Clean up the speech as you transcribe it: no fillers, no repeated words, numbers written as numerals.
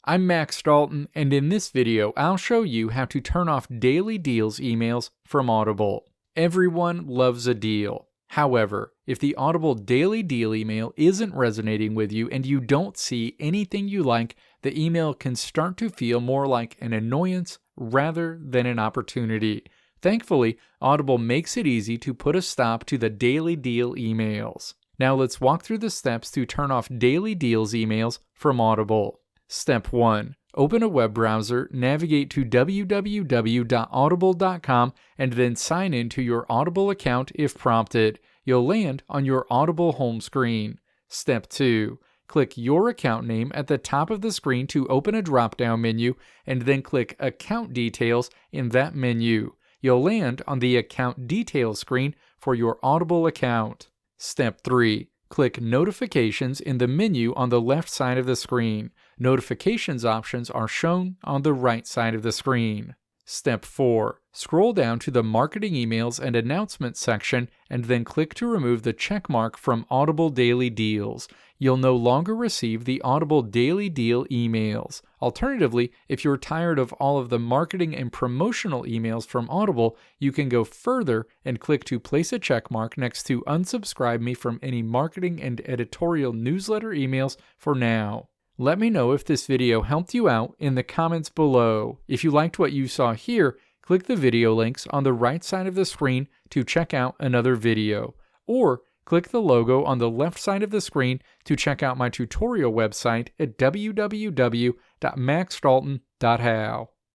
I'm Max Dalton, and in this video I'll show you how to turn off daily deals emails from Audible. Everyone loves a deal. However, if the Audible daily deal email isn't resonating with you and you don't see anything you like, the email can start to feel more like an annoyance rather than an opportunity. Thankfully, Audible makes it easy to put a stop to the daily deal emails. Now let's walk through the steps to turn off daily deals emails from Audible. Step 1. Open a web browser, navigate to www.audible.com, and then sign in to your Audible account if prompted. You'll land on your Audible home screen. Step 2. Click your account name at the top of the screen to open a drop-down menu, and then click Account Details in that menu. You'll land on the Account Details screen for your Audible account. Step 3. Click Notifications in the menu on the left side of the screen. Notifications options are shown on the right side of the screen. Step 4. Scroll down to the Marketing Emails and Announcements section and then click to remove the checkmark from Audible Daily Deals. You'll no longer receive the Audible Daily Deal emails. Alternatively, if you're tired of all of the marketing and promotional emails from Audible, you can go further and click to place a checkmark next to unsubscribe me from any marketing and editorial newsletter emails for now. Let me know if this video helped you out in the comments below. If you liked what you saw here, click the video links on the right side of the screen to check out another video. Or click the logo on the left side of the screen to check out my tutorial website at www.maxdalton.how.